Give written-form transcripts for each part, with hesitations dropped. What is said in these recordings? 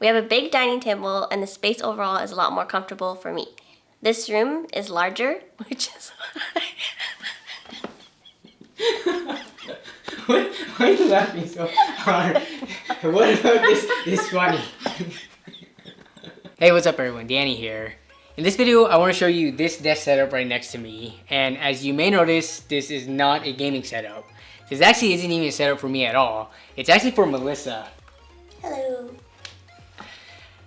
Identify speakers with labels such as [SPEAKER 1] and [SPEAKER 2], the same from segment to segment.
[SPEAKER 1] We have a big dining table and the space overall is a lot more comfortable for me. This room is larger, which is
[SPEAKER 2] Why are you laughing so hard? What about this is funny? Hey, what's up everyone? Danny here. In this video, I want to show you this desk setup right next to me. And as you may notice, this is not a gaming setup. This actually isn't even a setup for me at all. It's actually for Melissa.
[SPEAKER 1] hello.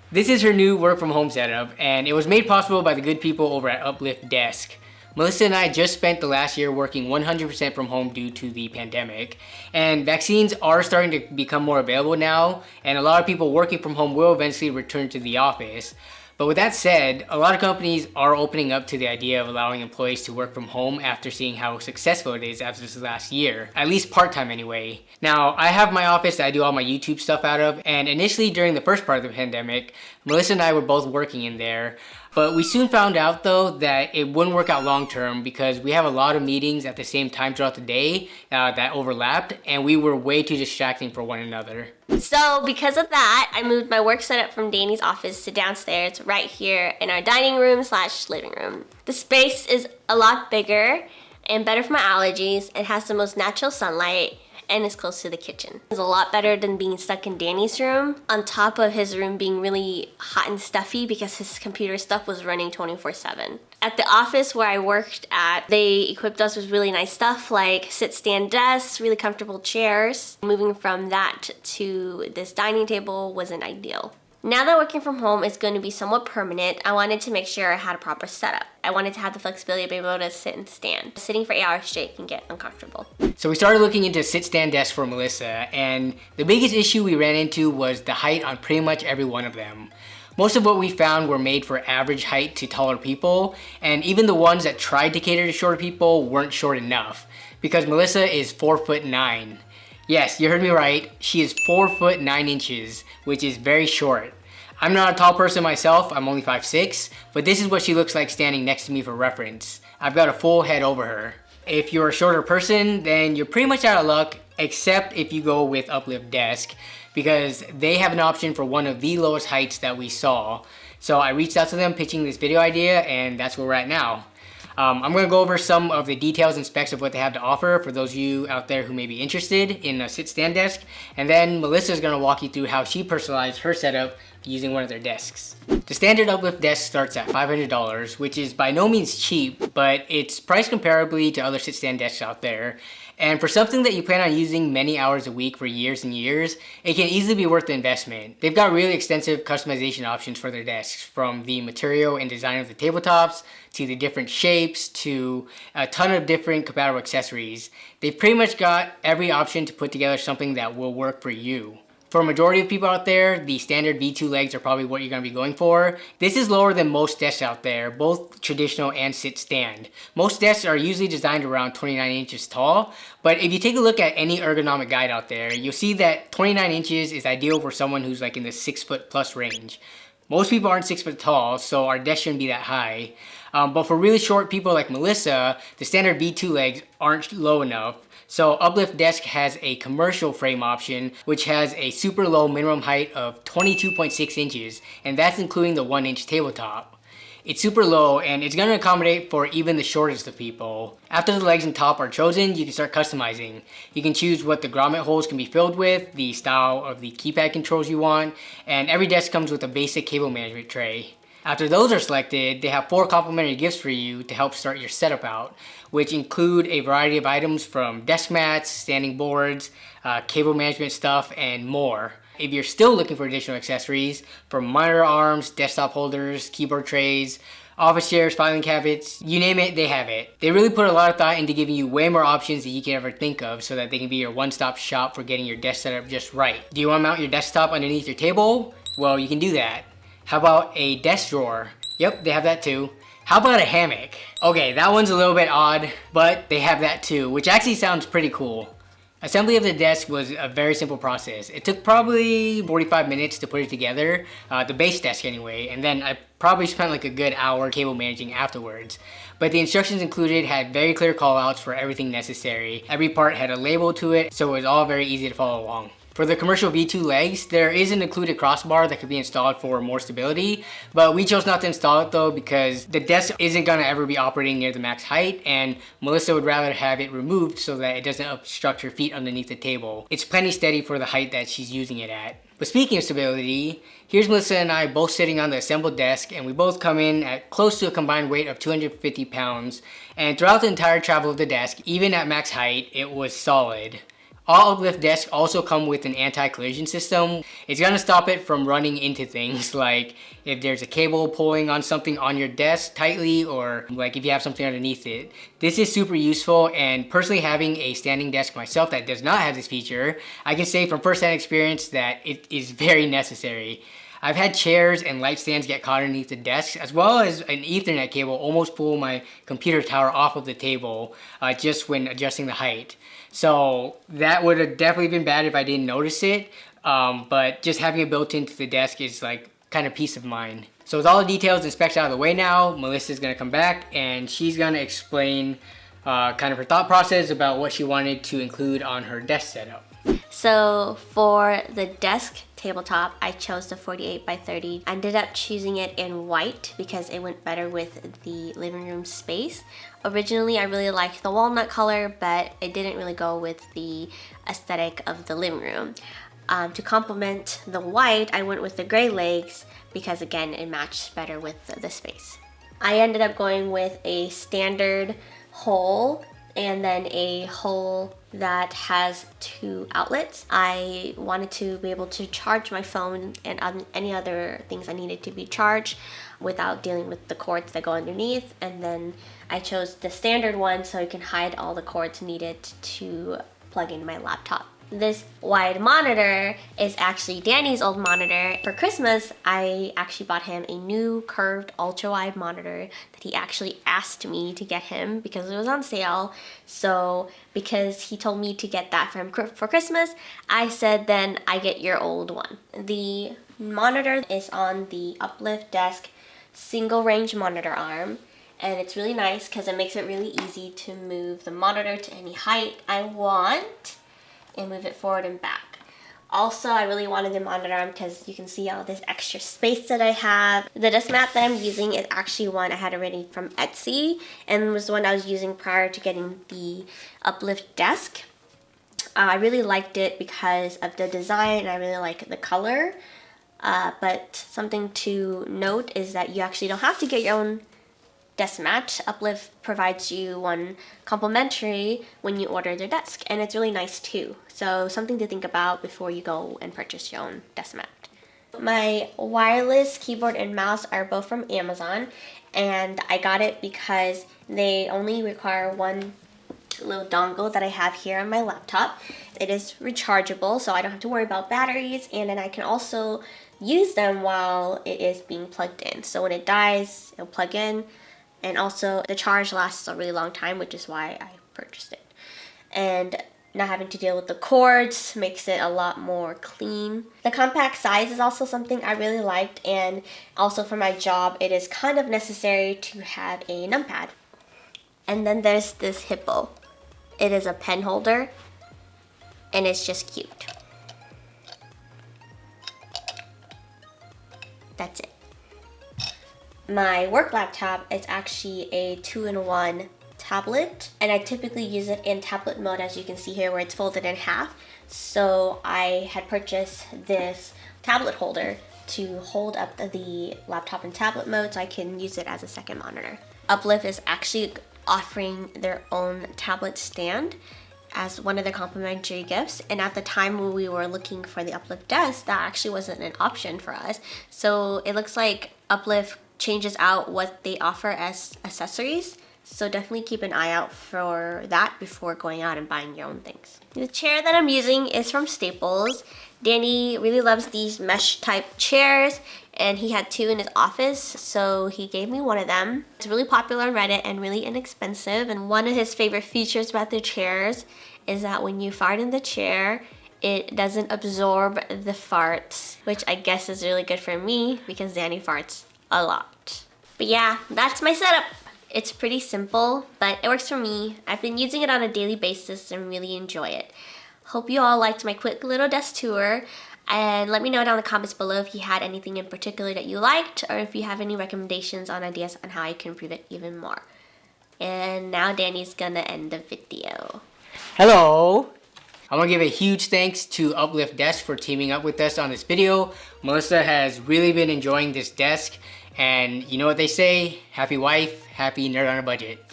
[SPEAKER 2] This is her new work from home setup, and it was made possible by the good people over at Uplift Desk. Melissa and I just spent the last year working 100% from home due to the pandemic, and vaccines are starting to become more available now, and a lot of people working from home will eventually return to the office. But with that said, a lot of companies are opening up to the idea of allowing employees to work from home after seeing how successful it is after this last year, at least part-time anyway. Now, I have my office that I do all my YouTube stuff out of, and initially during the first part of the pandemic, Melissa and I were both working in there. But we soon found out though that it wouldn't work out long term because we have a lot of meetings at the same time throughout the day that overlapped, and we were way too distracting for one another.
[SPEAKER 1] So because of that, I moved my work setup from Danny's office to downstairs right here in our dining room / living room. The space is a lot bigger and better for my allergies. It has the most natural sunlight and is close to the kitchen. It's a lot better than being stuck in Danny's room, on top of his room being really hot and stuffy because his computer stuff was running 24/7. At the office where I worked at, they equipped us with really nice stuff like sit-stand desks, really comfortable chairs. Moving from that to this dining table wasn't ideal. Now that working from home is going to be somewhat permanent, I wanted to make sure I had a proper setup. I wanted to have the flexibility to be able to sit and stand. Sitting for 8 hours straight can get uncomfortable.
[SPEAKER 2] So we started looking into sit-stand desks for Melissa, and the biggest issue we ran into was the height on pretty much every one of them. Most of what we found were made for average height to taller people, and even the ones that tried to cater to shorter people weren't short enough, because Melissa is 4'9". Yes, you heard me right, she is 4'9", which is very short. I'm not a tall person myself, I'm only 5'6", but this is what she looks like standing next to me for reference. I've got a full head over her. If you're a shorter person, then you're pretty much out of luck, except if you go with Uplift Desk, because they have an option for one of the lowest heights that we saw. So I reached out to them pitching this video idea, and that's where we're at now. I'm going to go over some of the details and specs of what they have to offer for those of you out there who may be interested in a sit-stand desk, and then Melissa's going to walk you through how she personalized her setup using one of their desks. The standard Uplift desk starts at $500, which is by no means cheap, but it's priced comparably to other sit-stand desks out there. And for something that you plan on using many hours a week for years and years, it can easily be worth the investment. They've got really extensive customization options for their desks, from the material and design of the tabletops, to the different shapes, to a ton of different compatible accessories. They've pretty much got every option to put together something that will work for you. For a majority of people out there, the standard V2 legs are probably what you're going to be going for. This is lower than most desks out there, both traditional and sit-stand. Most desks are usually designed around 29 inches tall, but if you take a look at any ergonomic guide out there, you'll see that 29 inches is ideal for someone who's like in the 6'+ range. Most people aren't 6 foot tall, so our desk shouldn't be that high. But for really short people like Melissa, the standard V2 legs aren't low enough. So Uplift Desk has a commercial frame option, which has a super low minimum height of 22.6 inches, and that's including the 1-inch tabletop. It's super low, and it's going to accommodate for even the shortest of people. After the legs and top are chosen, you can start customizing. You can choose what the grommet holes can be filled with, the style of the keypad controls you want, and every desk comes with a basic cable management tray. After those are selected, they have 4 complimentary gifts for you to help start your setup out, which include a variety of items from desk mats, standing boards, cable management stuff, and more. If you're still looking for additional accessories, from monitor arms, desktop holders, keyboard trays, office chairs, filing cabinets, you name it, they have it. They really put a lot of thought into giving you way more options than you can ever think of so that they can be your one-stop shop for getting your desk setup just right. Do you want to mount your desktop underneath your table? Well, you can do that. How about a desk drawer? Yep, they have that too. How about a hammock? Okay, that one's a little bit odd, but they have that too, which actually sounds pretty cool. Assembly of the desk was a very simple process. It took probably 45 minutes to put it together, the base desk anyway, and then I probably spent like a good hour cable managing afterwards. But the instructions included had very clear callouts for everything necessary. Every part had a label to it, so it was all very easy to follow along. For the commercial V2 legs, there is an included crossbar that could be installed for more stability, but we chose not to install it though because the desk isn't gonna ever be operating near the max height, and Melissa would rather have it removed so that it doesn't obstruct her feet underneath the table. It's plenty steady for the height that she's using it at. But speaking of stability, here's Melissa and I both sitting on the assembled desk, and we both come in at close to a combined weight of 250 pounds, and throughout the entire travel of the desk, even at max height, it was solid. All Uplift desks also come with an anti-collision system. It's gonna stop it from running into things, like if there's a cable pulling on something on your desk tightly, or like if you have something underneath it. This is super useful, and personally having a standing desk myself that does not have this feature, I can say from first-hand experience that it is very necessary. I've had chairs and light stands get caught underneath the desk, as well as an Ethernet cable almost pull my computer tower off of the table just when adjusting the height. So that would have definitely been bad if I didn't notice it, but just having it built into the desk is like kind of peace of mind. So with all the details and specs out of the way now, Melissa's gonna come back and she's gonna explain kind of her thought process about what she wanted to include on her desk setup.
[SPEAKER 1] So for the desk tabletop, I chose the 48 by 30. I ended up choosing it in white because it went better with the living room space. Originally, I really liked the walnut color, but it didn't really go with the aesthetic of the living room. To complement the white, I went with the gray legs because again, it matched better with the space. I ended up going with a standard hole and then a hole that has 2 outlets. I wanted to be able to charge my phone and any other things I needed to be charged without dealing with the cords that go underneath. And then I chose the standard one so I can hide all the cords needed to plug in my laptop. This wide monitor is actually Danny's old monitor. For Christmas, I actually bought him a new curved ultra-wide monitor that he actually asked me to get him because it was on sale. So because he told me to get that for him for Christmas, I said then I get your old one. The monitor is on the Uplift Desk single range monitor arm. And it's really nice because it makes it really easy to move the monitor to any height I want and move it forward and back. Also, I really wanted the monitor arm because you can see all this extra space that I have. The desk mat that I'm using is actually one I had already from Etsy and was the one I was using prior to getting the Uplift Desk. I really liked it because of the design and I really like the color. But something to note is that you actually don't have to get your own desk mat. Uplift provides you one complimentary when you order their desk, and it's really nice too. So something to think about before you go and purchase your own desk mat. My wireless keyboard and mouse are both from Amazon, and I got it because they only require one little dongle that I have here on my laptop. It is rechargeable, so I don't have to worry about batteries, and then I can also use them while it is being plugged in. So when it dies, it'll plug in. And also the charge lasts a really long time, which is why I purchased it. And not having to deal with the cords makes it a lot more clean. The compact size is also something I really liked, and also for my job it is kind of necessary to have a numpad. And then there's this hippo. It is a pen holder and it's just cute. That's it. My work laptop is actually a 2-in-1 tablet, and I typically use it in tablet mode, as you can see here where it's folded in half. So I had purchased this tablet holder to hold up the laptop in tablet mode so I can use it as a second monitor. Uplift is actually offering their own tablet stand as one of their complimentary gifts, and at the time when we were looking for the Uplift Desk, that actually wasn't an option for us. So it looks like Uplift changes out what they offer as accessories, so definitely keep an eye out for that before going out and buying your own things. The chair that I'm using is from Staples. Danny really loves these mesh type chairs, and he had 2 in his office, so he gave me one of them. It's really popular on Reddit and really inexpensive, and one of his favorite features about the chairs is that when you fart in the chair, it doesn't absorb the farts, which I guess is really good for me because Danny farts a lot. But yeah, that's my setup. It's pretty simple, but it works for me. I've been using it on a daily basis and really enjoy it. Hope you all liked my quick little desk tour. And let me know down in the comments below if you had anything in particular that you liked, or if you have any recommendations on ideas on how I can improve it even more. And now Danny's gonna end the video.
[SPEAKER 2] Hello! I want to give a huge thanks to Uplift Desk for teaming up with us on this video. Melissa has really been enjoying this desk, and you know what they say, happy wife, happy nerd on a budget.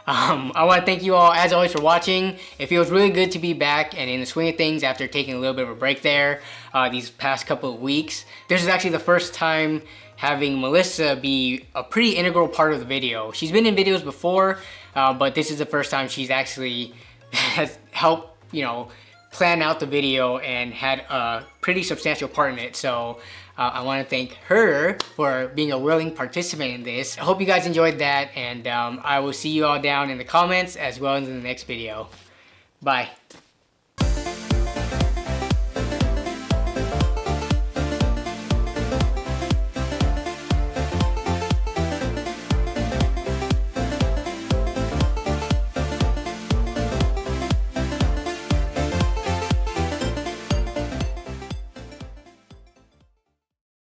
[SPEAKER 2] I want to thank you all, as always, for watching. It feels really good to be back and in the swing of things after taking a little bit of a break there these past couple of weeks. This is actually the first time having Melissa be a pretty integral part of the video. She's been in videos before, but this is the first time she's actually has helped, plan out the video and had a pretty substantial part in it. So I want to thank her for being a willing participant in this. I hope you guys enjoyed that, and I will see you all down in the comments as well as in the next video. Bye.